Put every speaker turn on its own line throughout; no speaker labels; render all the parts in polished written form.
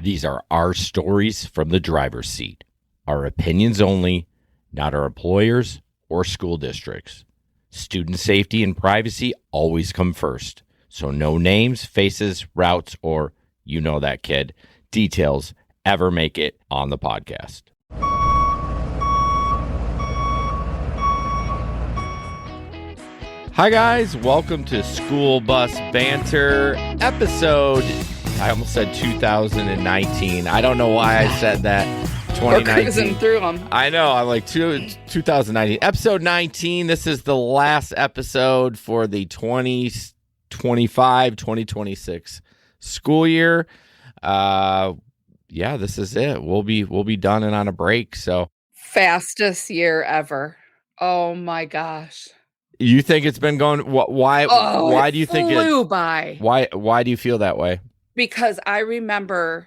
These are our stories from the driver's seat. Our opinions only, not our employers or school districts. Student safety and privacy always come first. So no names, faces, routes, or, you know that kid, details ever make it on the podcast. Hi guys, welcome to School Bus Banter episode, I almost said 2019. I don't know why I said that. 2019.
We're cruising through them.
I know, I'm like 2019. Episode 19, this is the last episode for the 2025-2026 school year. Yeah, this is it. We'll be done and on a break. So
fastest year ever. Oh my gosh.
You think it's been going? Why do you think it
flew by?
Why do you feel that way?
Because I remember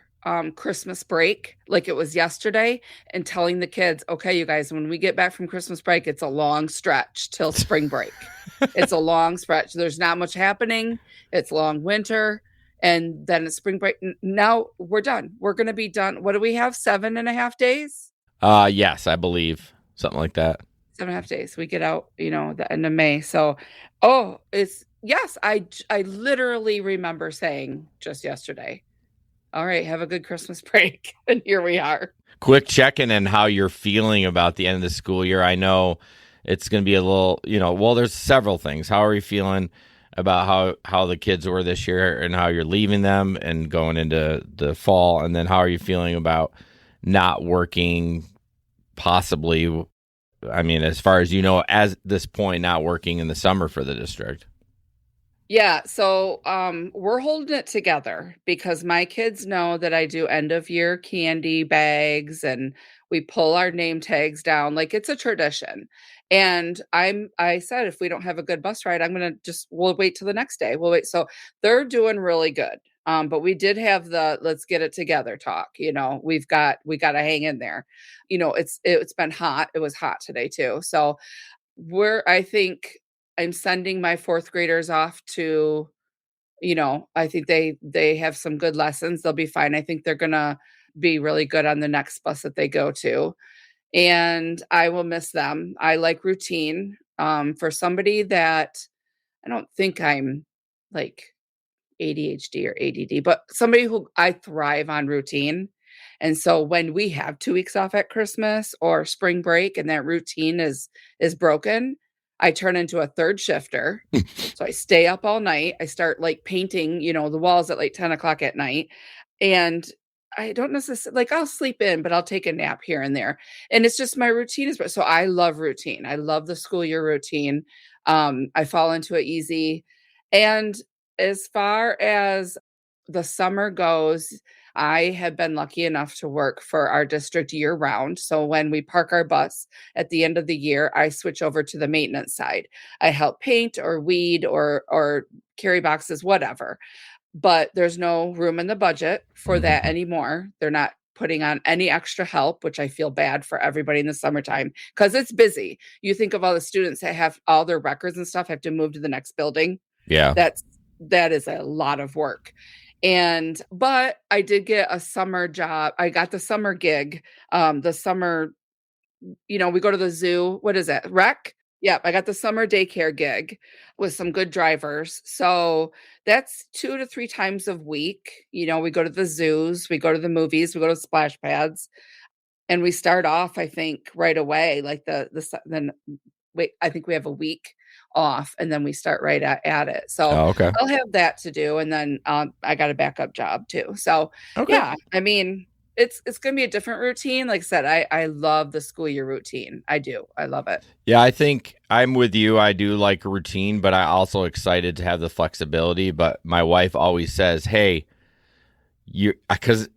Christmas break like it was yesterday, and telling the kids, "Okay, you guys, when we get back from Christmas break, it's a long stretch till spring break. It's a long stretch. There's not much happening. It's long winter, and then it's spring break. Now we're done. We're gonna be done. What do we have? 7.5 days?
Yes, I believe something like that.
7.5 days. We get out, the end of May. So, yes, I literally remember saying just yesterday, all right, have a good Christmas break. And here we are.
Quick check-in and how you're feeling about the end of the school year. I know it's going to be a little, there's several things. How are you feeling about how the kids were this year and how you're leaving them and going into the fall? And then how are you feeling about not working possibly, as far as as this point, not working in the summer for the district?
Yeah, so we're holding it together because my kids know that I do end of year candy bags and we pull our name tags down like it's a tradition. And I said, if we don't have a good bus ride, we'll wait till the next day. We'll wait. So they're doing really good. But we did have the let's get it together talk. We got to hang in there. It's been hot. It was hot today too. So I think I'm sending my fourth graders off to, I think they have some good lessons. They'll be fine. I think they're going to be really good on the next bus that they go to. And I will miss them. I like routine. For somebody that I don't think I'm like ADHD or ADD, but somebody who I thrive on routine. And so when we have 2 weeks off at Christmas or spring break and that routine is broken, I turn into a third shifter. So I stay up all night. I start like painting, the walls at like 10 o'clock at night. And I don't necessarily I'll sleep in, but I'll take a nap here and there. And it's just my routine so I love routine. I love the school year routine. I fall into it easy. And as far as the summer goes, I have been lucky enough to work for our district year round. So when we park our bus at the end of the year, I switch over to the maintenance side. I help paint or weed or carry boxes, whatever. But there's no room in the budget for that anymore. They're not putting on any extra help, which I feel bad for everybody in the summertime because it's busy. You think of all the students that have all their records and stuff have to move to the next building.
Yeah.
That is a lot of work. But I did get a summer job. I got the summer gig. The summer, we go to the zoo. What is it? Rec? Yeah, I got the summer daycare gig with some good drivers. So that's 2 to 3 times a week. We go to the zoos, we go to the movies, we go to splash pads, and we start off, I think, right away. Like I think we have a week off and then we start right at it. So
okay.
I'll have that to do. And then I got a backup job too. So yeah, it's going to be a different routine. Like I said, I love the school year routine. I do. I love it.
Yeah, I think I'm with you. I do like a routine, but I also excited to have the flexibility. But my wife always says, hey, because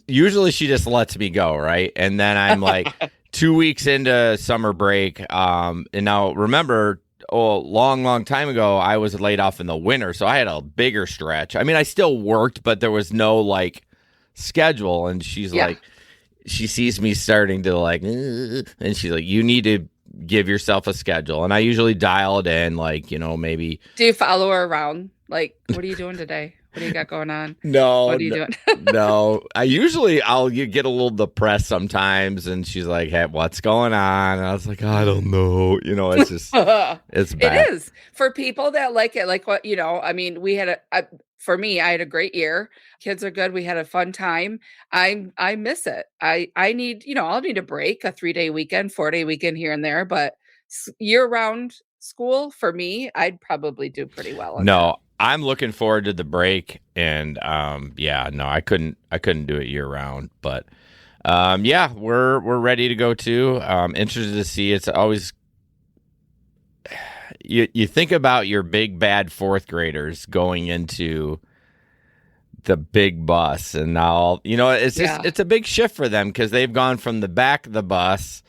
usually she just lets me go. Right. And then I'm like 2 weeks into summer break. And now remember, a long time ago, I was laid off in the winter. So I had a bigger stretch. I still worked, but there was no schedule. And she's like, she sees me starting to and she's like, you need to give yourself a schedule. And I usually dial it in, maybe.
Do you follow her around? Like, what are you doing today? What do you got going on?
No,
What are you doing?
no. I'll get a little depressed sometimes, and she's like, "Hey, what's going on?" And I was like, "I don't know." It's just it's
It
bad.
is for people that like it, like what, I mean, for me, I had a great year. Kids are good. We had a fun time. I miss it. I need, I'll need a break, a 3-day weekend, 4-day weekend here and there, but year round school for me, I'd probably do pretty well on that.
No, I'm looking forward to the break, and yeah, no, I couldn't do it year round, but yeah, we're ready to go too. Interested to see. It's always you think about your big bad fourth graders going into the big bus, and now
Yeah.
it's a big shift for them because they've gone from the back of the bus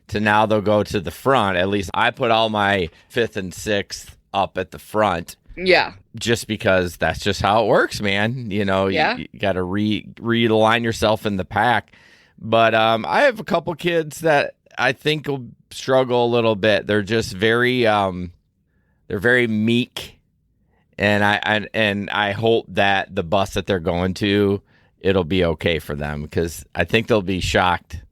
to now they'll go to the front. At least I put all my fifth and sixth up at the front
Yeah.
just because that's just how it works, man.
Yeah.
You got to realign yourself in the pack. But I have a couple kids that I think will struggle a little bit. They're just they're very meek, and I hope that the bus that they're going to, it'll be okay for them, because I think they'll be shocked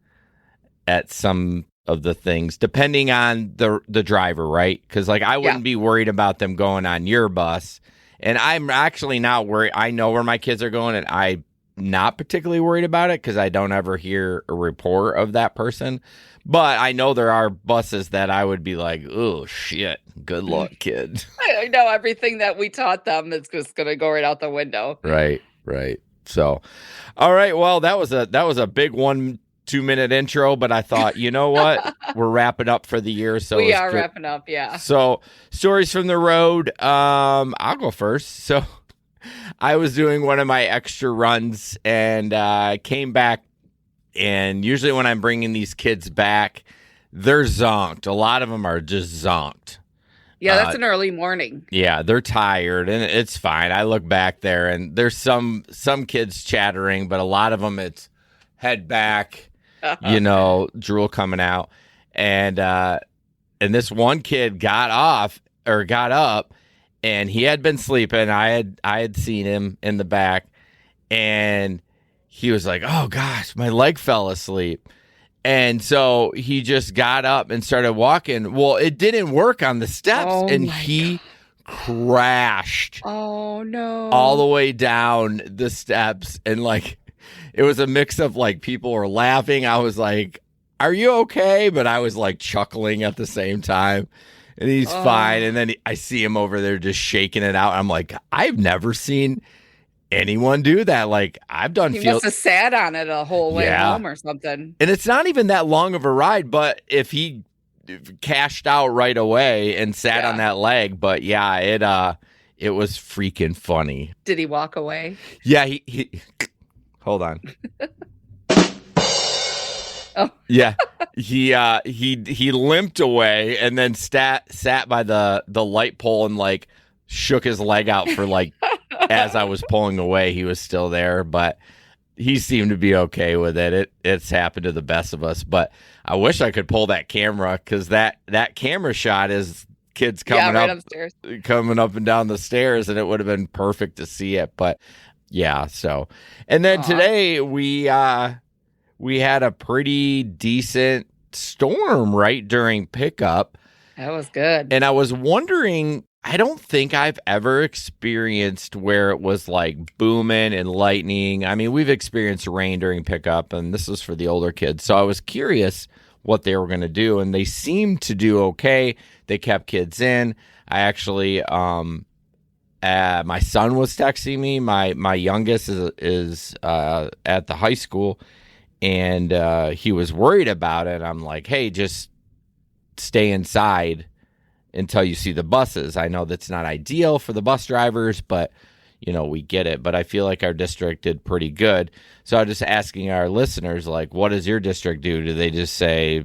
at some of the things depending on the driver, right? Because like I
Yeah.
wouldn't be worried about them going on your bus, and I'm actually not worried. I know where my kids are going, and I'm not particularly worried about it because I don't ever hear a report of that person. But I know there are buses that I would be like, oh shit, good luck, kid.
I know everything that we taught them is just going to go right out the window.
Right, right. So, all right. Well, that was a big 1-2 minute intro, but I thought, you know what, we're wrapping up for the year, so
We
it's
are
good.
wrapping up. Yeah.
So, stories from the road. I'll go first. So, I was doing one of my extra runs, and came back. And usually, when I'm bringing these kids back, they're zonked. A lot of them are just zonked.
Yeah. That's an early morning.
Yeah, they're tired, and it's fine. I look back there, and there's some kids chattering, but a lot of them it's head back, drool coming out, and this one kid got up, and he had been sleeping. I had seen him in the back, and he was like, "Oh gosh, my leg fell asleep." And so he just got up and started walking. Well, it didn't work on the steps,
Oh
and
my
he
God.
crashed
Oh
all the
no.
way down the steps. And like, it was a mix of like people were laughing. I was like, "Are you okay?" But I was like chuckling at the same time. And he's fine. And
Oh,
then I see him over there just shaking it out. I'm like, I've never seen anyone do that. Like, I've done
he must
field.
have sat on it a whole way
Yeah.
home or something.
And it's not even that long of a ride, but if he cashed out right away and sat on
Yeah.
that leg, but yeah, it was freaking funny.
Did he walk away?
Yeah, he hold on.
Oh,
Yeah. He limped away and then sat by the light pole and like shook his leg out for like as I was pulling away, he was still there, but he seemed to be okay with it. It's happened to the best of us, but I wish I could pull that camera, because that camera shot is kids
yeah,
coming
right
up
upstairs.
and down the stairs, and it would have been perfect to see it. But yeah, so and then
Aw,
today we had a pretty decent storm right during pickup,
that was good.
and I was wondering, I don't think I've ever experienced where it was like booming and lightning. I mean, we've experienced rain during pickup, and this was for the older kids. So I was curious what they were going to do, and they seemed to do okay. They kept kids in. I actually, my son was texting me. My youngest is at the high school, and he was worried about it. I'm like, hey, just stay inside until you see the buses. I know that's not ideal for the bus drivers, but we get it. But I feel like our district did pretty good. So I'm just asking our listeners, like, what does your district do? Do they just say,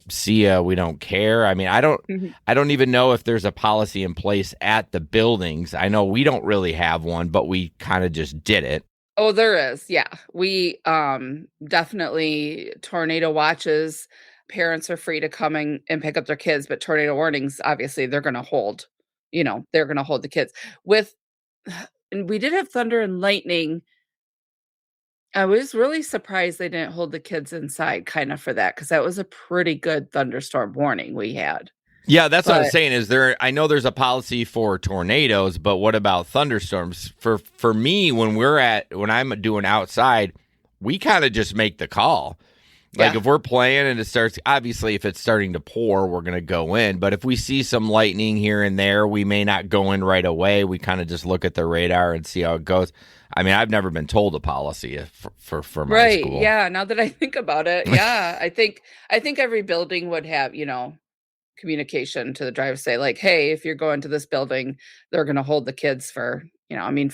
"See ya, we don't care"? I mean, I don't even know if there's a policy in place at the buildings. I know we don't really have one, but we kind of just did it.
Oh, there is. Yeah. We definitely tornado watches. Parents are free to come and pick up their kids, but tornado warnings, obviously, they're going to hold, they're going to hold the kids. With and we did have thunder and lightning. I was really surprised they didn't hold the kids inside kinda for that, because that was a pretty good thunderstorm warning we had.
Yeah, that's what I was
But
saying. Is there? I know there's a policy for tornadoes, but what about thunderstorms? For me, when I'm doing outside, we kind of just make the call. Like
yeah,
if we're playing and it starts, obviously, if it's starting to pour, we're going to go in. But if we see some lightning here and there, we may not go in right away. We kind of just look at the radar and see how it goes. I mean, I've never been told a policy for my
right,
school.
yeah, now that I think about it, yeah, I think every building would have, communication to the driver, say like, hey, if you're going to this building, they're going to hold the kids for, I mean,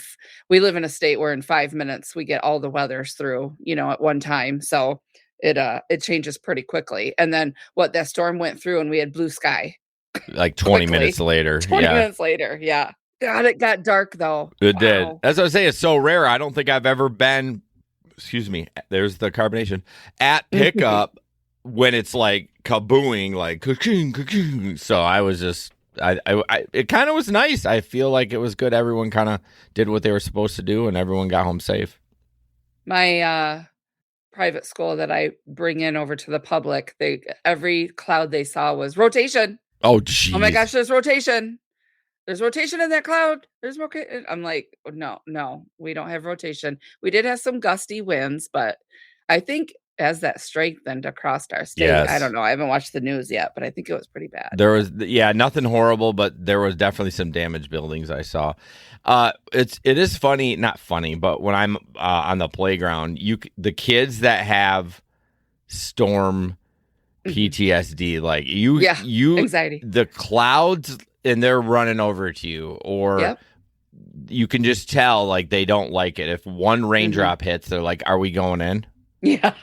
we live in a state where in 5 minutes we get all the weathers through, at one time. So it changes pretty quickly. And then what, that storm went through and we had blue sky
Like 20 minutes
quickly.
later,
20
yeah.
minutes later. Yeah. God, it got dark though.
It did.
Wow.
That's what I say. It's so rare. I don't think I've ever been, excuse me, there's the carbonation, at pickup when it's like kabooing, like ka-ching, ka-ching. So I was just, it kind of was nice. I feel like it was good. Everyone kind of did what they were supposed to do and everyone got home safe.
My private school that I bring in over to the public, every cloud they saw was rotation.
Oh,
Oh my gosh,
jeez.
there's rotation. There's rotation in that cloud. There's rotation. I'm like, "Oh, no, no, we don't have rotation." We did have some gusty winds, but I think as that strengthened across our state, I
Yes.
don't know. I haven't watched the news yet, but I think it was pretty bad.
There was, yeah, nothing horrible, but there was definitely some damaged buildings I saw. It is funny, not funny, but when I'm on the playground, the kids that have storm
Mhm.
PTSD, like
Yeah, anxiety.
the clouds and they're running over to you, or
Yep.
you can just tell like they don't like it. If one
Mhm.
raindrop hits, they're like, "Are we going in?"
Yeah.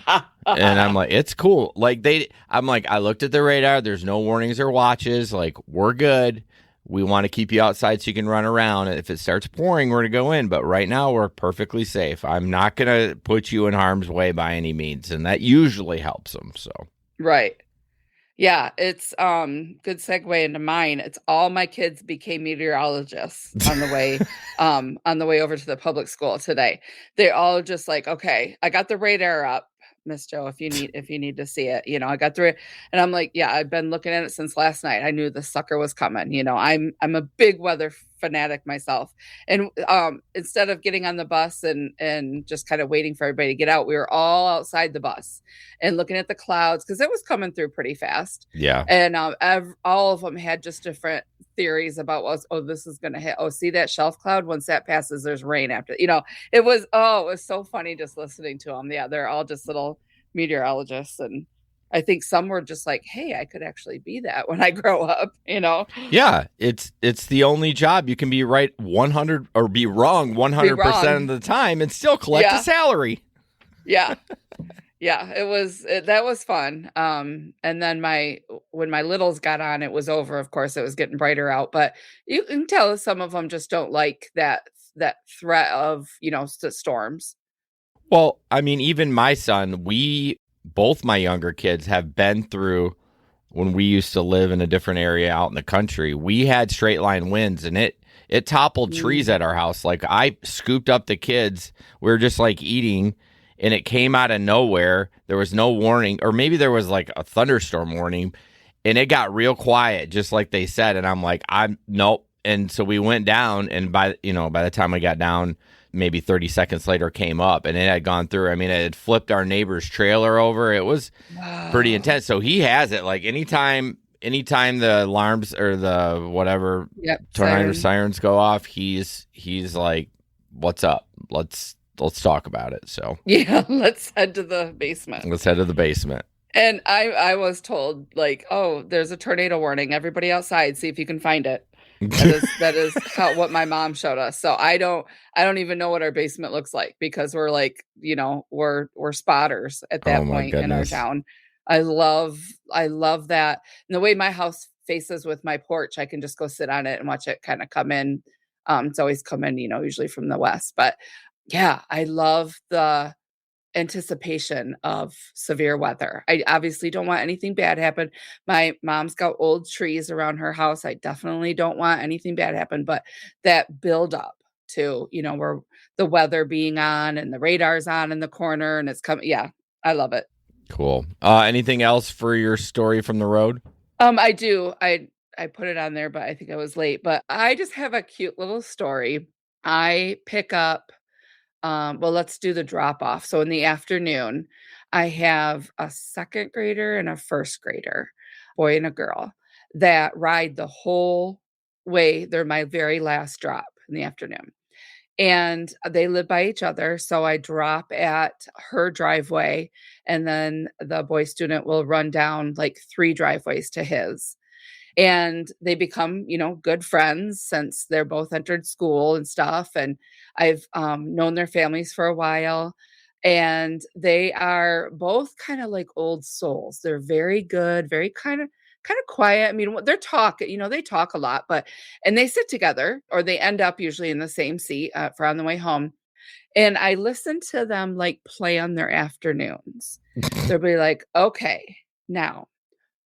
And I'm like, "It's cool." Like I'm like, I looked at the radar. There's no warnings or watches. Like we're good. We want to keep you outside so you can run around. If it starts pouring, we're gonna go in. But right now, we're perfectly safe. I'm not gonna put you in harm's way by any means, and that usually helps them. So.
Right. Yeah, it's good segue into mine. It's all my kids became meteorologists on the way over to the public school today. They're all just like, "Okay, I got the radar up, Miss Joe, if you need to see it." I got through it. And I'm like, "Yeah, I've been looking at it since last night. I knew the sucker was coming." I'm a big weather fanatic myself. And instead of getting on the bus and just kind of waiting for everybody to get out, we were all outside the bus and looking at the clouds because it was coming through pretty fast.
Yeah.
And all of them had just different theories about what, oh, this is going to hit. Oh, see that shelf cloud? Once that passes, there's rain after. It was so funny just listening to them. Yeah, they're all just little meteorologists. And I think some were just like, hey, I could actually be that when I grow up.
Yeah, it's the only job you can be right 100 or be wrong
Be
100% of
wrong.
the time and still collect a
Yeah.
salary.
Yeah. Yeah, that was fun. And then when my littles got on, it was over. Of course, it was getting brighter out, but you can tell some of them just don't like that threat of, storms.
Well, I mean, even my son, both my younger kids have been through when we used to live in a different area out in the country. We had straight line winds and it toppled trees
Mm.
at our house. Like I scooped up the kids. We were just like eating and it came out of nowhere. There was no warning, or maybe there was like a thunderstorm warning, and it got real quiet, just like they said. And I'm like, I'm nope. And so we went down, and by the time I got down, maybe 30 seconds later came up, and it had gone through. I mean, it had flipped our neighbor's trailer over. It was pretty
Wow.
intense. So he has it. Like anytime the alarms or the whatever
Yep,
tornado
siren.
sirens go off, he's like, "What's up? Let's talk about it." So
Yeah, let's head to the basement.
let's head to the basement.
And I was told like, "Oh, there's a tornado warning. Everybody outside, see if you can find it." That is what my mom showed us. So I don't even know what our basement looks like because we're like, we're spotters at
Oh
that
my
point in our
goodness.
town. I love that. And the way my house faces with my porch, I can just go sit on it and watch it kind of come in. It's always come in, usually from the west. But yeah, I love the anticipation of severe weather. I obviously don't want anything bad happen. My mom's got old trees around her house. I definitely don't want anything bad happen, but that build up too, where the weather being on and the radar's on in the corner and it's coming. Yeah, I love it.
Cool. Anything else for your story from the road?
I do. I put it on there, but I think I was late. But I just have a cute little story. I pick up well, let's do the drop off. So in the afternoon, I have a second grader and a first grader, boy and a girl, that ride the whole way. They're my very last drop in the afternoon. And they live by each other. So I drop at her driveway, and then the boy student will run down like 3 driveways to his. And they become, good friends since they're both entered school and stuff. And I've known their families for a while. And they are both kind of like old souls. They're very good, very kind of quiet. I mean, they're talking, they talk a lot, and they sit together or they end up usually in the same seat for on the way home. And I listen to them like plan their afternoons. They'll be like, okay, now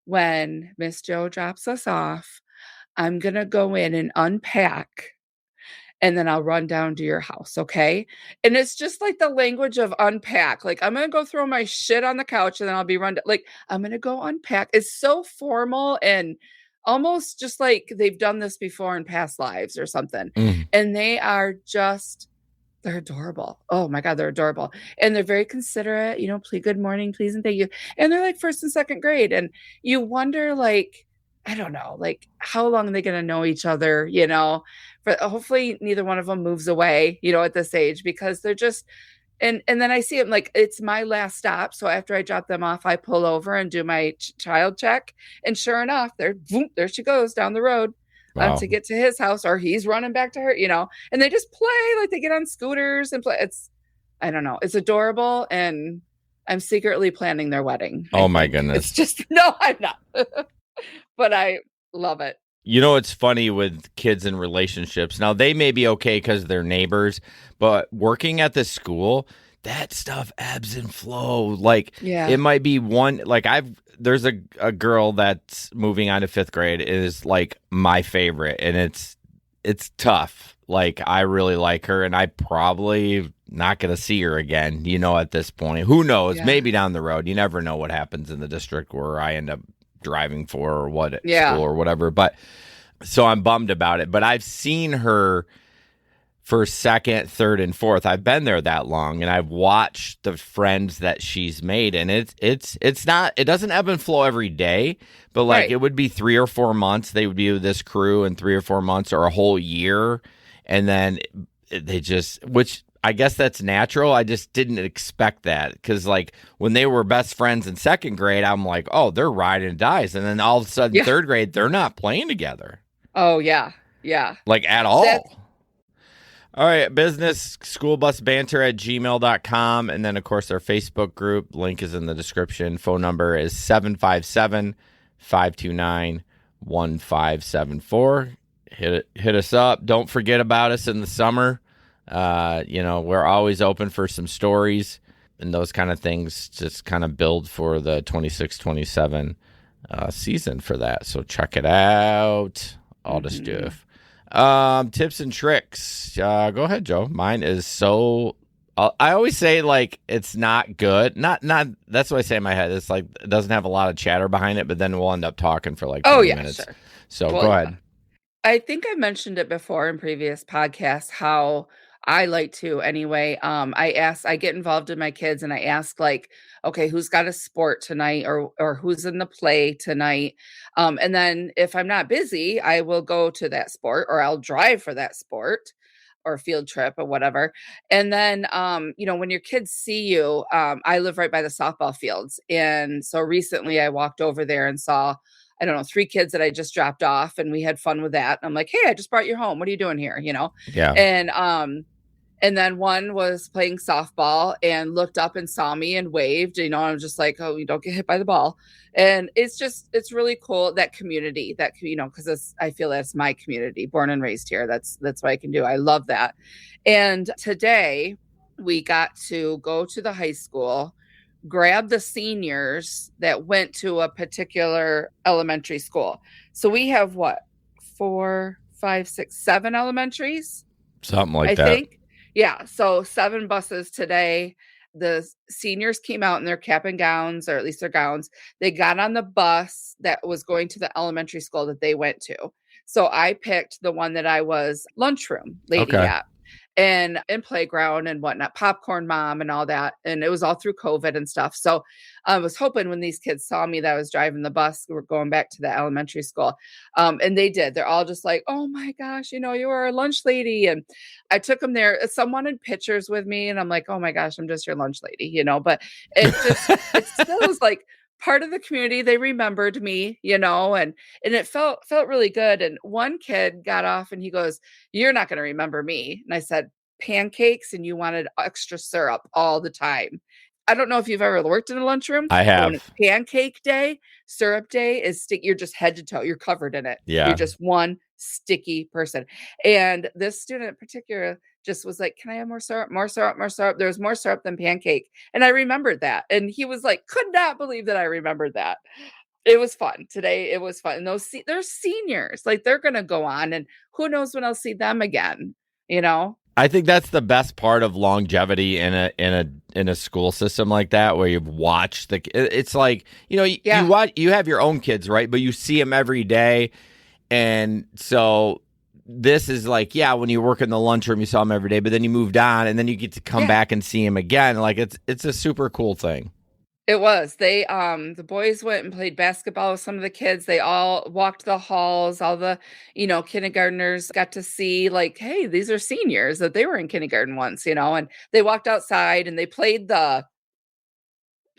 when Miss Joe drops us off, I'm gonna go in and unpack, and then I'll run down to your house, okay? And it's just like the language of unpack. Like, I'm gonna go throw my shit on the couch and then I'll be like, I'm gonna go unpack. It's so formal and almost just like they've done this before in past lives or something.
Mm.
And they're adorable. Oh my God, they're adorable. And they're very considerate, please, good morning, please, and thank you. And they're like first and second grade. And you wonder, like, I don't know, like how long are they going to know each other, but hopefully neither one of them moves away, at this age, because they're just, and then I see them like it's my last stop. So after I drop them off, I pull over and do my child check. And sure enough, there she goes down the road.
Wow.
To get to his house, or he's running back to her, and they just play like they get on scooters and play. I don't know. It's adorable. And I'm secretly planning their wedding.
Oh my goodness.
It's just, no, I'm not, but I love it.
It's funny with kids and relationships. Now, they may be okay because they're neighbors, but working at the school, that stuff ebbs and flows. Like, it might be one, like there's a girl that's moving on to 5th grade is like my favorite, and it's tough. Like, I really like her, and I probably not going to see her again, at this point. Who knows?
Yeah.
Maybe down the road. You never know what happens in the district where I end up driving for or what school or whatever. But so I'm bummed about it. But I've seen her for 2nd, 3rd, and 4th. I've been there that long, and I've watched the friends that she's made, and it's not, it doesn't ebb and flow every day, but like it would be 3 or 4 months they would be with this crew, and 3 or 4 months or a whole year, and then they just, which I guess that's natural. I just didn't expect that, because like when they were best friends in 2nd grade, I'm like, oh, they're ride and dies, and then all of a sudden 3rd grade they're not playing together.
Oh yeah,
like at all. All right, business school bus banter at gmail.com. And then, of course, our Facebook group. Link is in the description. Phone number is 757-529-1574. Hit us up. Don't forget about us in the summer. We're always open for some stories, and those kind of things just kind of build for the 26-27 season for that. So check it out. All the stuff. Tips and tricks. Go ahead, Joe. Mine is so. I always say like it's not good. Not. That's what I say in my head. It's like it doesn't have a lot of chatter behind it, but then we'll end up talking for like 20 minutes. Sure. So go ahead.
I think I mentioned it before in previous podcasts how I like to anyway. I get involved in my kids and I ask like, okay, who's got a sport tonight or who's in the play tonight? And then if I'm not busy, I will go to that sport or I'll drive for that sport or field trip or whatever. And then, when your kids see you, I live right by the softball fields. And so recently I walked over there and saw, I don't know, 3 kids that I just dropped off, and we had fun with that. I'm like, hey, I just brought you home. What are you doing here?
Yeah.
And then one was playing softball and looked up and saw me and waved, I was just like, oh, you don't get hit by the ball. And it's really cool, that community that, because I feel that's my community, born and raised here. That's what I can do. I love that. And today we got to go to the high school, grab the seniors that went to a particular elementary school. So we have 4, 5, 6, 7 elementaries.
Something like
I
that.
think. Yeah, so 7 buses today. The seniors came out in their cap and gowns, or at least their gowns. They got on the bus that was going to the elementary school that they went to. So I picked the one that I was lunchroom lady
Okay.
at, and playground and whatnot, popcorn mom and all that. And it was all through COVID and stuff. So I was hoping when these kids saw me that I was driving the bus, we were going back to the elementary school. And they did. They're all just like, oh my gosh, you are a lunch lady. And I took them there. Some wanted pictures with me. And I'm like, oh my gosh, I'm just your lunch lady. But it still was like part of the community. They remembered me, and it felt really good. And one kid got off and he goes, you're not going to remember me. And I said, pancakes, and you wanted extra syrup all the time. I don't know if you've ever worked in a lunchroom,
I
but when it's
have.
pancake day, syrup day is you're just head to toe. You're covered in it. You're
Yeah.
just one sticky person. And this student in particular just was like, can I have more syrup, more syrup, more syrup? There's more syrup than pancake. And I remembered that. And he was like, could not believe that I remembered that. It was fun today. It was fun. And they're seniors, like they're going to go on, and who knows when I'll see them again, you know?
I think that's the best part of longevity in a school system like that, where you've watched it's like,
Yeah.
you have your own kids, right? But you see them every day. And so this is like, yeah, when you work in the lunchroom, you saw them every day, but then you moved on and then you get to come
Yeah.
back and see them again. Like it's a super cool thing.
It was. The boys went and played basketball with some of the kids. They all walked the halls. All the, kindergartners got to see like, hey, these are seniors that they were in kindergarten once, and they walked outside and they played the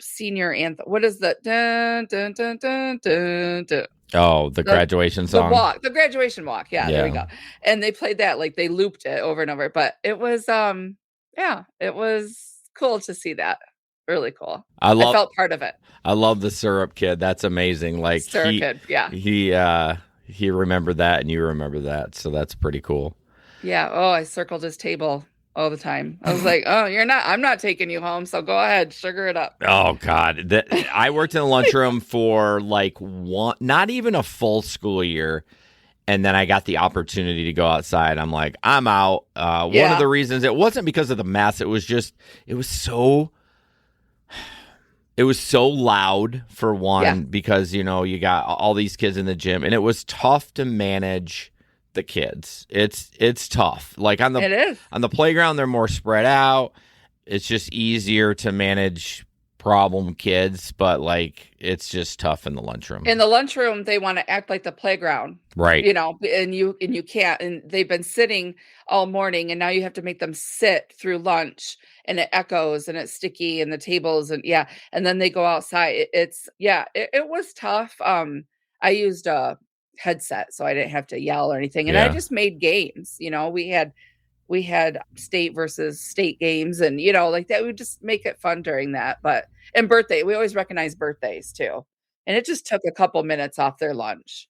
senior anthem. What is the dun, dun, dun, dun, dun, dun.
Oh, the graduation song.
The graduation walk. Yeah, there we go. And they played that, like they looped it over and over. But it was yeah, it was cool to see that. Really cool. I felt part of it.
I love the syrup kid. That's amazing. Like
Syrup kid, yeah.
He remembered that and you remember that. So that's pretty cool.
Yeah. Oh, I circled his table all the time. I was like, oh, I'm not taking you home. So go ahead, sugar it up.
Oh God. I worked in the lunchroom for like not even a full school year. And then I got the opportunity to go outside. I'm like, I'm out. One of the reasons, it wasn't because of the mess. It was so loud for one, because, you got all these kids in the gym, and it was tough to manage the kids. It's tough. Like on the playground, they're more spread out. It's just easier to manage problem kids, but like it's just tough in the lunchroom.
In the lunchroom, they want to act like the playground.
Right.
And you can't, and they've been sitting all morning, and now you have to make them sit through lunch, and it echoes and it's sticky, and the tables, and and then they go outside. It was tough. I used a headset so I didn't have to yell or anything, and I just made games. We had state versus state games, and like that. We would just make it fun during that. And birthday, we always recognize birthdays too. And it just took a couple minutes off their lunch,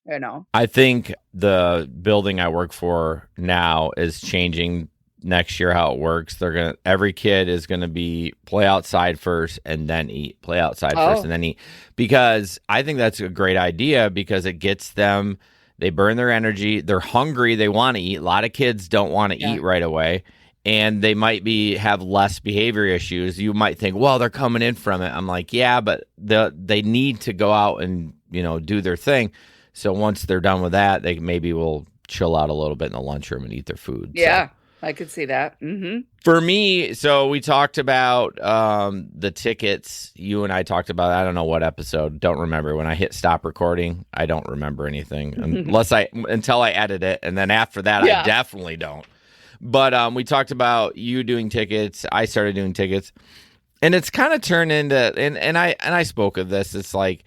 I think the building I work for now is changing next year how it works. Every kid is gonna be play outside first and then eat. Play outside first and then eat. Because I think that's a great idea, because it gets them, they burn their energy, they're hungry, they want to eat. A lot of kids don't want to eat right away. And they might have less behavior issues. You might think, well, they're coming in from it. I'm like, yeah, but they need to go out and, do their thing. So once they're done with that, they maybe will chill out a little bit in the lunchroom and eat their food.
Yeah, so I could see that. Mm-hmm.
For me, so we talked about the tickets. You and I talked about, I don't know what episode. Don't remember. When I hit stop recording, I don't remember anything until I edit it. And then after that, I definitely don't. But we talked about you doing tickets. I started doing tickets, and it's kind of turned into, and I spoke of this. It's like,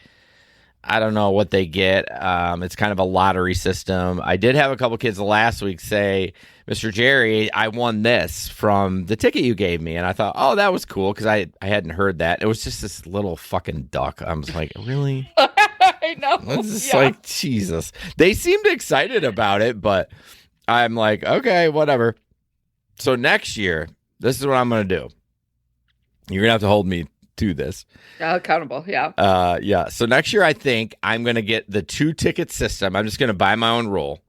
I don't know what they get. It's kind of a lottery system. I did have a couple kids last week say, Mr. Jerry, I won this from the ticket you gave me. And I thought, oh, that was cool, because I hadn't heard that. It was just this little fucking duck. I was like, really?
I know.
It's just like, Jesus. They seemed excited about it, but I'm like, okay, whatever. So next year, this is what I'm going to do. You're going to have to hold me to this.
Accountable, yeah.
So next year, I think I'm going to get the 2-ticket system. I'm just going to buy my own roll.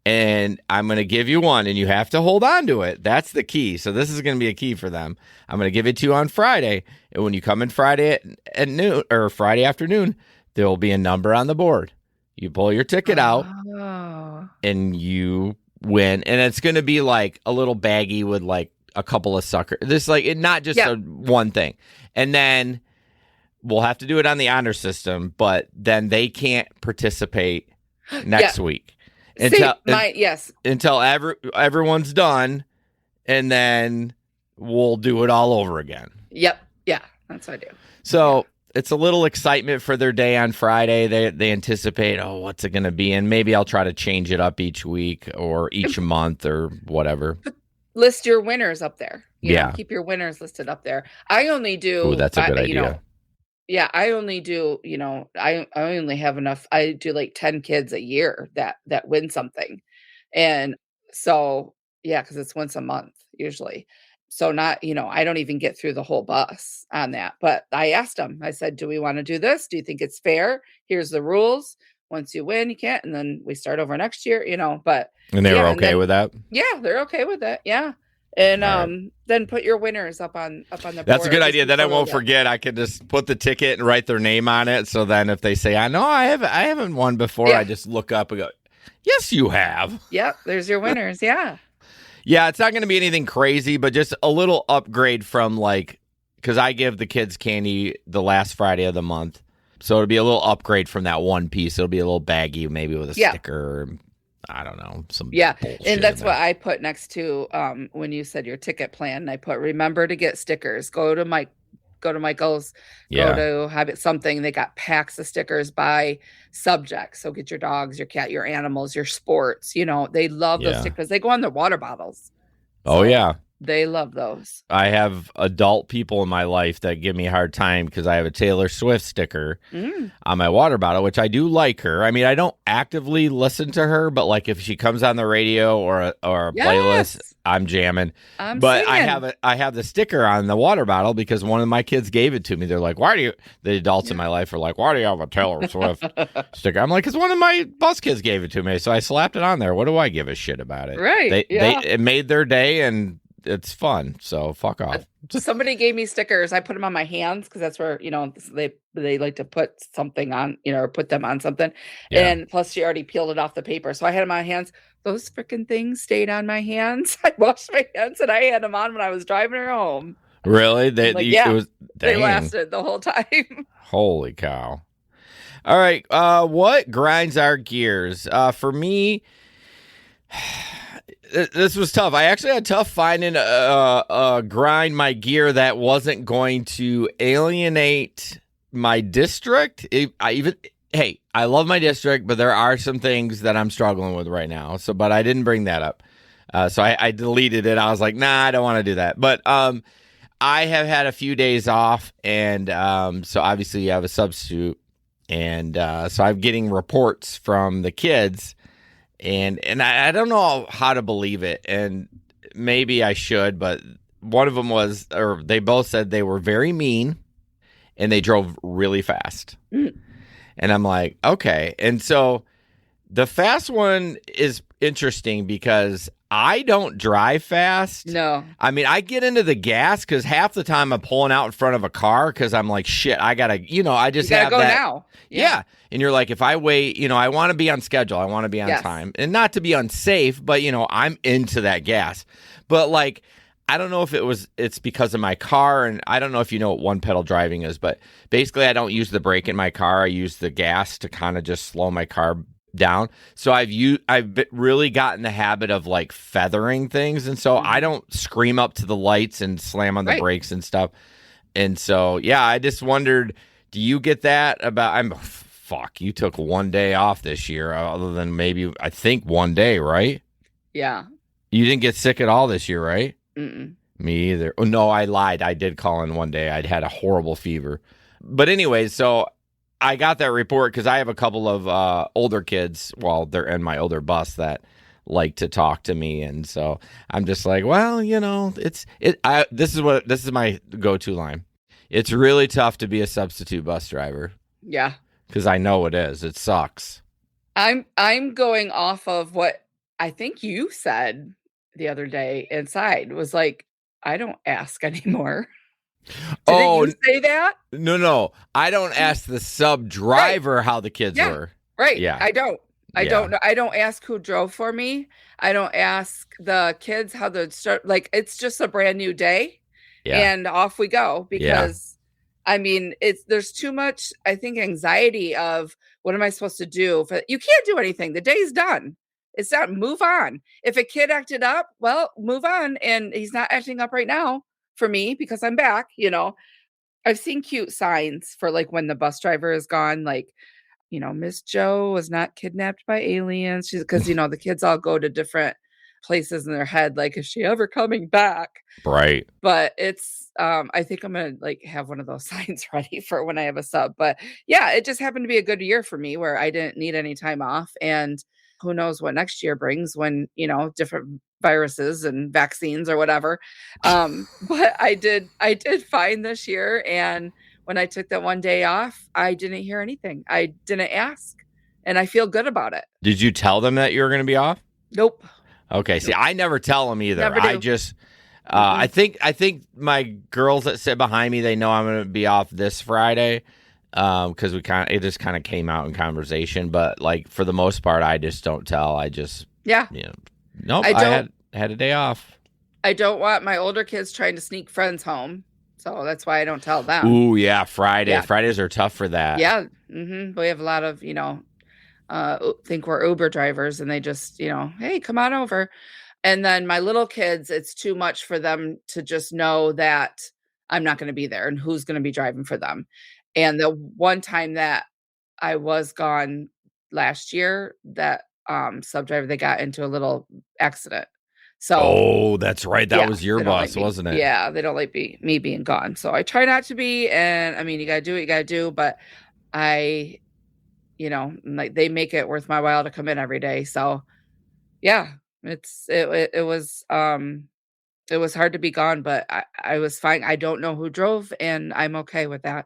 and I'm going to give you one, and you have to hold on to it. That's the key. So this is going to be a key for them. I'm going to give it to you on Friday, and when you come in Friday at noon or Friday afternoon, there will be a number on the board. You pull your ticket out,
Oh.
and you win, and it's going to be like a little baggie with like a couple of suckers. This like it not just
Yeah.
one thing, and then we'll have to do it on the honor system, but then they can't participate next week until everyone's done, and then we'll do it all over again.
Yep. Yeah, that's what I do.
So it's a little excitement for their day on Friday. They anticipate, oh, what's it going to be? And maybe I'll try to change it up each week or each month or whatever.
List your winners up there. You
Yeah.
know, keep your winners listed up there. I only do.
Ooh, that's a good idea.
You know, yeah, I only do. You know, I only have enough. I do like 10 kids a year that win something, and so yeah, because it's once a month usually. So not, you know, I don't even get through the whole bus on that. But I asked them. I said, "Do we want to do this? Do you think it's fair? Here's the rules. Once you win, you can't, and then we start over next year." You know, but
And they were okay with that?
yeah, they're okay with it. Yeah. And
right.
Then put your winners up on the board.
That's a good idea. Then I won't forget. I can just put the ticket and write their name on it. So then if they say, I know I haven't won before, I just look up and go, yes, you have.
Yep, there's your winners. Yeah.
Yeah, it's not going to be anything crazy, but just a little upgrade from like, because I give the kids candy the last Friday of the month. So it'll be a little upgrade from that one piece. It'll be a little baggie, maybe with a sticker. I don't know. Some
and that's what I put next to when you said your ticket plan. I put remember to get stickers. Go to Michael's. Go to Habit something. They got packs of stickers by subject. So get your dogs, your cat, your animals, your sports. You know, they love those stickers. They go on their water bottles.
Oh, yeah.
They love those.
I have adult people in my life that give me a hard time because I have a Taylor Swift sticker on my water bottle, which I do like her. I mean, I don't actively listen to her, but like if she comes on the radio or a playlist, I'm jamming. But I have the sticker on the water bottle because one of my kids gave it to me. They're like, the adults in my life are like, why do you have a Taylor Swift sticker? I'm like, because one of my bus kids gave it to me. So I slapped it on there. What do I give a shit about it?
Right.
It made their day, and it's fun, so fuck off.
Somebody gave me stickers. I put them on my hands because that's where, you know, they like to put something on, you know, or put them on something. Yeah. And plus she already peeled it off the paper. So I had them on my hands. Those freaking things stayed on my hands. I washed my hands and I had them on when I was driving her home.
Really?
They lasted the whole time.
Holy cow. All right. What grinds our gears? For me, this was tough. I actually had tough finding a grind my gear that wasn't going to alienate my district. I love my district, but there are some things that I'm struggling with right now. But I didn't bring that up. So I deleted it. I was like, nah, I don't want to do that. But I have had a few days off, and so obviously you have a substitute, and so I'm getting reports from the kids. And I don't know how to believe it, and maybe I should, but one of them was, or they both said they were very mean, and they drove really fast. And I'm like, okay. And so the fast one is interesting because I don't drive fast.
No.
I mean, I get into the gas because half the time I'm pulling out in front of a car because I'm like, shit, I gotta, I just have
go
that.
Now.
Yeah. And you're like, if I wait, I want to be on schedule. I want to be on time. And not to be unsafe, but, I'm into that gas. But like, I don't know if it's because of my car, and I don't know if you know what one pedal driving is, but basically I don't use the brake in my car. I use the gas to kind of just slow my car down. So I've really gotten the habit of like feathering things, and so I don't scream up to the lights and slam on the brakes and stuff. And so I just wondered, do you get that about? Fuck, you took one day off this year, other than maybe I think one day, right?
Yeah.
You didn't get sick at all this year, right?
Mm-mm.
Me either. Oh, no, I lied. I did call in one day. I'd had a horrible fever. But anyway, so I got that report because I have a couple of older kids, they're in my older bus, that like to talk to me. And so I'm just like, well, this is my go-to line. It's really tough to be a substitute bus driver.
Yeah.
Because I know it is. It sucks.
I'm going off of what I think you said the other day inside was like, "I don't ask anymore." Didn't
Oh,
you say that?
no. I don't ask the sub
Right.
driver how the kids
Yeah.
were.
Right.
Yeah.
I don't. I
Yeah.
don't know. I don't ask who drove for me. I don't ask the kids how the start like it's just a brand new day
Yeah.
and off we go
Yeah.
because I mean, it's there's too much I think anxiety of what am I supposed to do? You can't do anything. The day's done. It's not move on. If a kid acted up, well, move on and he's not acting up right now for me because I'm back, you know. I've seen cute signs for like when the bus driver is gone like Miss Joe was not kidnapped by aliens. She's because, the kids all go to different places in their head, like, is she ever coming back?
Right.
But it's, I think I'm gonna like have one of those signs ready for when I have a sub. But yeah, it just happened to be a good year for me where I didn't need any time off. And who knows what next year brings when, different viruses and vaccines or whatever. But I did fine this year. And when I took that one day off, I didn't hear anything. I didn't ask. And I feel good about it.
Did you tell them that you were going to be off?
Nope.
Okay. See,
Nope.
I never tell them either.
Never
I
do.
just, I
Mm-mm.
think my girls that sit behind me, they know I'm going to be off this Friday. Because it just kind of came out in conversation, but like for the most part, I just don't tell. I just,
Yeah.
nope.
I
I
don't
had a day off.
I don't want my older kids trying to sneak friends home, so that's why I don't tell them.
Ooh, yeah, Friday.
Yeah,
Fridays are tough for that.
yeah, we have a lot of, think we're Uber drivers, and they just, "Hey, come on over." And then my little kids, it's too much for them to just know that I'm not gonna be there and who's gonna be driving for them. And the one time that I was gone last year, that, sub driver, they got into a little accident. So
Oh, that's right. That
yeah,
was your
they don't like
bus,
me.
wasn't it?
Yeah, they don't like me being gone. So I try not to be, and I mean, you gotta do what you gotta do, but I, like they make it worth my while to come in every day. So yeah, it was hard to be gone, but I was fine. I don't know who drove, and I'm okay with that.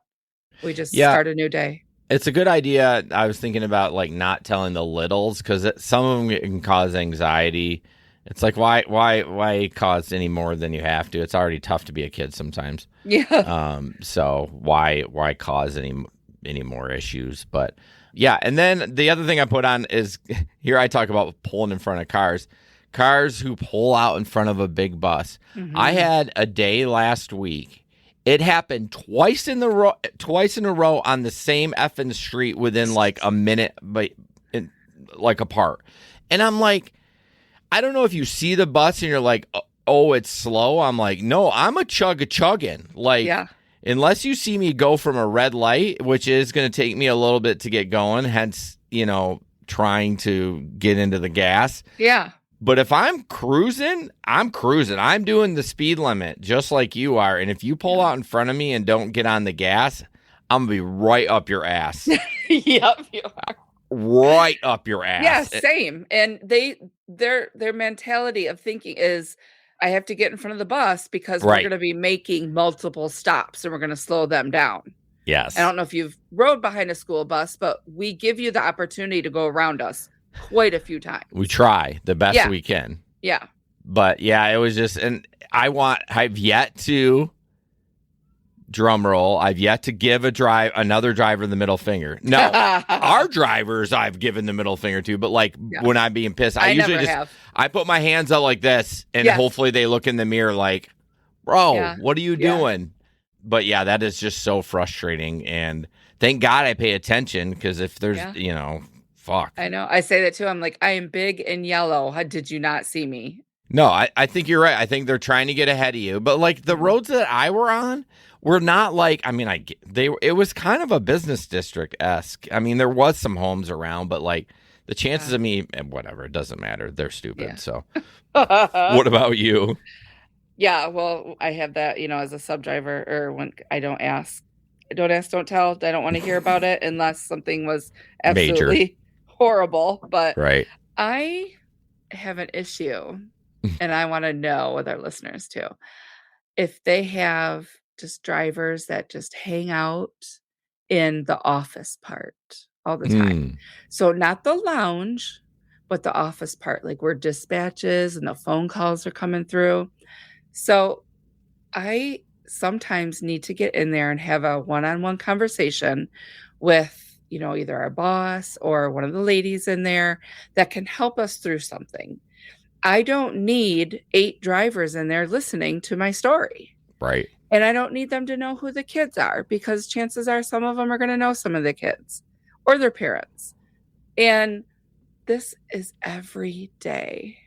We just
Yeah,
start a new day.
it's a good idea. I was thinking about like not telling the littles because some of them can cause anxiety. It's like why cause any more than you have to? It's already tough to be a kid sometimes.
Yeah.
So why cause any more issues? But yeah, and then the other thing I put on is here I talk about pulling in front of cars who pull out in front of a big bus. I
Mhm.
had a day last week. It happened twice in a row on the same effing street within like a minute, but like apart. And I'm like, I don't know if you see the bus and you're like, oh, it's slow. I'm like, no, I'm a chugging. Like,
Yeah.
unless you see me go from a red light, which is going to take me a little bit to get going, hence, trying to get into the gas.
Yeah.
But if I'm cruising, I'm cruising. I'm doing the speed limit just like you are. And if you pull
Yeah.
out in front of me and don't get on the gas, I'm going to be right up your ass.
Yep. You
Right up your
Yeah,
ass.
same. And their mentality of thinking is I have to get in front of the bus because we're
Right.
going to be making multiple stops and we're going to slow them down. I
Yes.
don't know if you've rode behind a school bus, but we give you the opportunity to go around us quite a few
We
times.
try the best
Yeah.
we can.
Yeah.
But yeah, it was just, and I've yet to, drum roll, I've yet to give another driver the middle finger. No, our drivers I've given the middle finger to, but like
Yeah.
when I'm being pissed, I
I
usually
never
just,
have.
I put my hands up like this and
Yes.
hopefully they look in the mirror like, bro,
Yeah.
what are you
Yeah.
doing? But yeah, that is just so frustrating. And thank God I pay attention because if there's,
Yeah.
fuck.
I know. I say that too. I'm like, I am big and yellow. How did you not see me?
No, I think you're right. I think they're trying to get ahead of you. But like the
Mhm.
roads that I were on were not like, I mean, it was kind of a business district esque. I mean, there was some homes around, but like the chances
Yeah.
of me, whatever, it doesn't matter. They're stupid.
Yeah.
So what about you?
Yeah, well, I have that, as a sub driver or when I don't ask. Don't ask, don't tell. I don't want to hear about it unless something was
Major,
absolutely horrible. But
right?
I have an issue and I want to know with our listeners too. If they have just drivers that just hang out in the office part all the time.
Mm,
So not the lounge, but the office part, like where dispatches and the phone calls are coming through. So I sometimes need to get in there and have a one-on-one conversation with, either our boss or one of the ladies in there that can help us through something. I don't need 8 drivers in there listening to my story.
Right.
And I don't need them to know who the kids are, because chances are some of them are going to know some of the kids or their parents. And this is every day.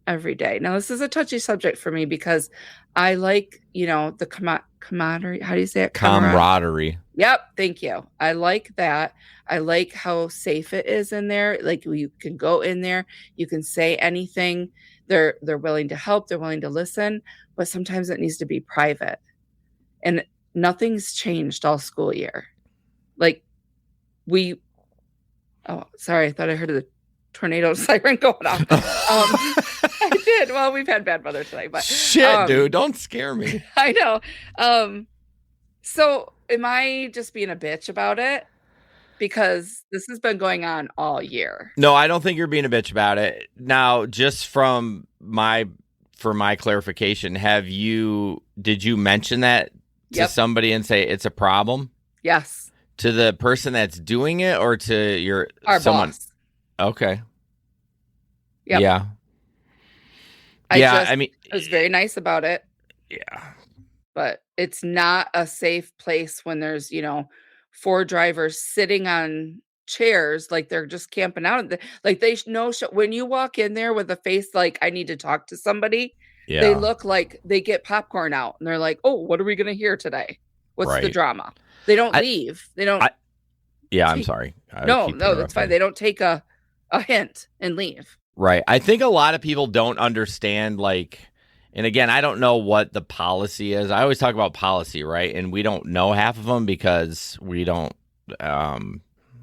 Every day. Now, this is a touchy subject for me because I like, the camaraderie. How do you say it?
Camaraderie.
Yep. Thank you. I like that. I like how safe it is in there. Like, you can go in there, you can say anything. They're willing to help. They're willing to listen, but sometimes it needs to be private. And nothing's changed all school year. Like, oh, sorry. I thought I heard the tornado siren going off. I did. Well, we've had bad weather tonight, but
shit, dude, don't scare me.
I know. So am I just being a bitch about it? Because this has been going on all year.
No, I don't think you're being a bitch about it. Now, just for my clarification, did you mention that to somebody and say it's a problem?
Yes.
To the person that's doing it, or to
our boss?
Okay.
Yep.
Yeah. I mean,
I was very nice about it.
Yeah.
But it's not a safe place when there's, 4 drivers sitting on chairs, like they're just camping out. Like, they know when you walk in there with a face like, I need to talk to somebody, they look like they get popcorn out and they're like, oh, what are we going to hear today? What's the drama? They don't leave. They don't.
I'm sorry.
No, that's fine. They don't take a hint and leave.
Right. I think a lot of people don't understand, like, and again, I don't know what the policy is. I always talk about policy, right? And we don't know half of them because we don't, I'm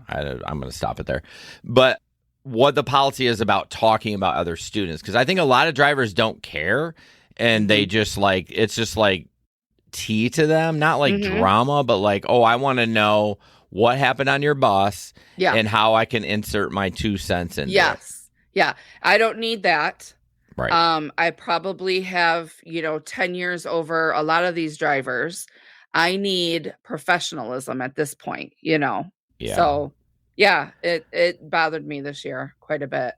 going to stop it there. But what the policy is about talking about other students, because I think a lot of drivers don't care, and they just like, it's just like tea to them, not like drama, but like, oh, I want to know what happened on your bus and how I can insert my 2 cents in.
Yes. Yeah. I don't need that.
Right.
I probably have, 10 years over a lot of these drivers. I need professionalism at this point, Yeah. So, yeah, it bothered me this year quite a bit.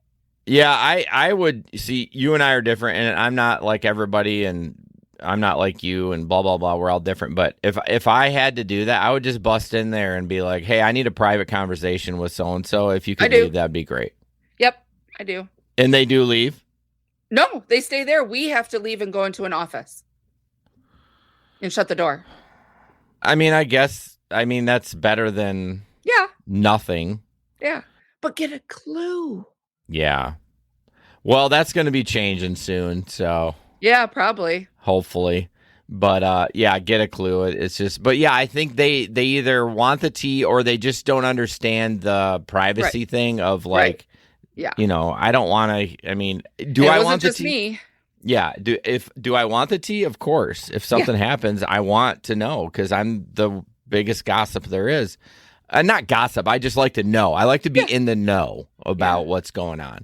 Yeah, I would see, you and I are different, and I'm not like everybody, and I'm not like you, and blah, blah, blah. We're all different. But if I had to do that, I would just bust in there and be like, hey, I need a private conversation with so-and-so. If you could leave, that'd be great.
Yep, I do.
And they do leave?
No, they stay there. We have to leave and go into an office and shut the door.
I mean, that's better than nothing.
Yeah, but get a clue.
Yeah. Well, that's going to be changing soon, so.
Yeah, probably.
Hopefully. But, get a clue. It's just, but yeah, I think they either want the tea or they just don't understand the privacy thing of like,
yeah.
I don't want to, I mean, do I want the tea?
Me.
Yeah. Do I want the tea? Of course. If something happens, I want to know, because I'm the biggest gossip there is. Not gossip. I just like to know. I like to be in the know about what's going on.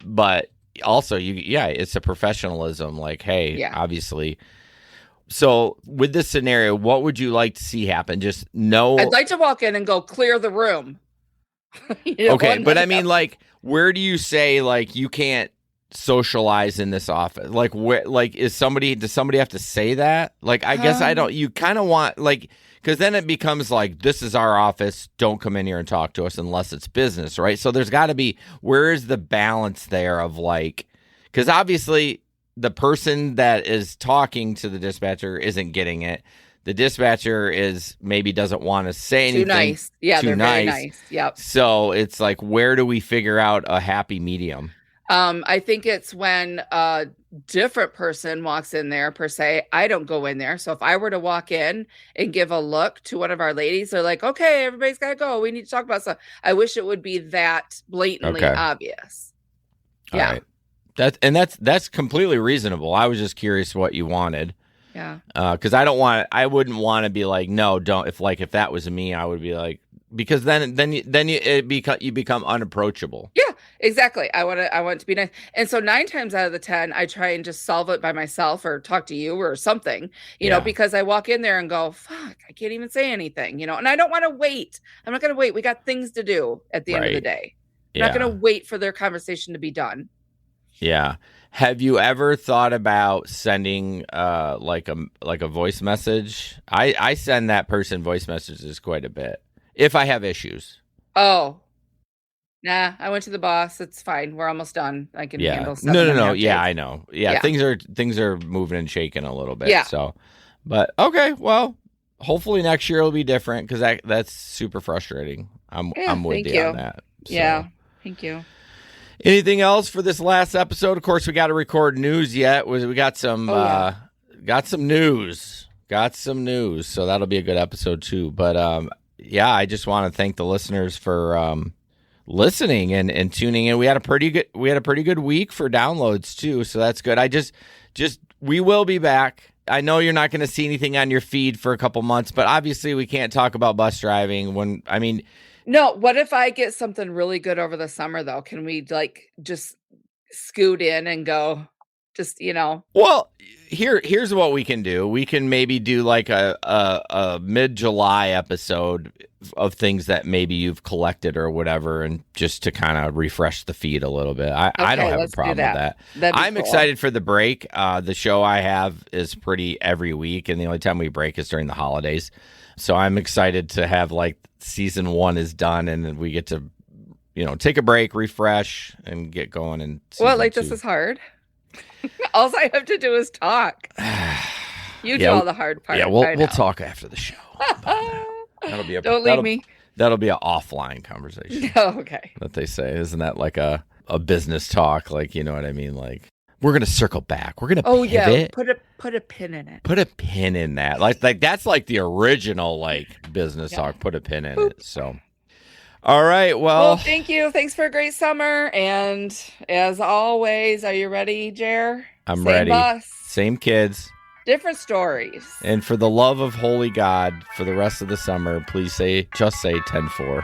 But also, it's a professionalism. Like, hey, obviously. So with this scenario, what would you like to see happen? Just know.
I'd like to walk in and go clear the room.
Okay, but I mean, like, where do you say, like, you can't socialize in this office? Like, where, like, does somebody have to say that? Like, I guess I don't. You kind of want, like, because then it becomes like, this is our office. Don't come in here and talk to us unless it's business, right? So there's got to be, where is the balance there of like, because obviously the person that is talking to the dispatcher isn't getting it. The dispatcher maybe doesn't want to say anything.
Too nice. Yeah, they're very nice. Yep.
So it's like, where do we figure out a happy medium?
I think it's when a different person walks in there, per se. I don't go in there. So if I were to walk in and give a look to one of our ladies, they're like, okay, everybody's got to go. We need to talk about stuff. I wish it would be that blatantly obvious.
All right. That's completely reasonable. I was just curious what you wanted.
Yeah.
Because I wouldn't want to be like, no, don't. If that was me, I would be like, because then you become unapproachable.
Yeah. Exactly. I want it to be nice. And so 9 times out of the 10, I try and just solve it by myself or talk to you or something,
Yeah.
because I walk in there and go, fuck, I can't even say anything, and I don't want to wait. I'm not going to wait. We got things to do at the end of the
Right.
day. I'm not
Yeah.
going to wait for their conversation to be done.
Yeah. Have you ever thought about sending like a voice message? I send that person voice messages quite a bit if I have issues.
Oh, nah, I went to the boss. It's fine. We're almost done. I can
Yeah.
handle
No,
7.5
Yeah,
days.
I know. Yeah,
Yeah.
things are moving and shaking a little bit.
Yeah.
So, but okay, well, hopefully next year will be different because that's super frustrating. I'm with
thank
you
you.
on that. So.
Yeah. Thank you.
Anything else for this last episode? Of course, we got to record news yet. We got some got some news. So that'll be a good episode too. But yeah, I just want to thank the listeners for listening and tuning in. We had a pretty good week for downloads too, so that's good. We will be back. I know you're not going to see anything on your feed for a couple months, but obviously we can't talk about bus driving
No, what if I get something really good over the summer though? Can we just scoot in and go
Well, here's what we can do. We can maybe do like a mid-July episode of things that maybe you've collected or whatever, and just to kind of refresh the feed a little bit. I don't have a problem with that. I'm excited for the break. The show I have is pretty every week, and the only time we break is during the holidays. So I'm excited to have like season 1 is done, and then we get to take a break, refresh, and get going. And
this is hard. All I have to do is talk. You do all the hard part.
Yeah, we'll talk after the show. That'll be
Don't leave me.
That'll be an offline conversation.
Oh, okay.
That they say. Isn't that like a business talk? Like, you know what I mean? Like, we're gonna circle back. We're gonna pivot.
Yeah. Put a pin in it.
Put a pin in that. Like that's like the original like business talk. Put a pin in it. So. All right. Well,
thank you. Thanks for a great summer. And as always, are you ready, Jer?
I'm
Same
ready.
Bus.
Same kids.
Different stories.
And for the love of holy God, for the rest of the summer, please just say 10-4.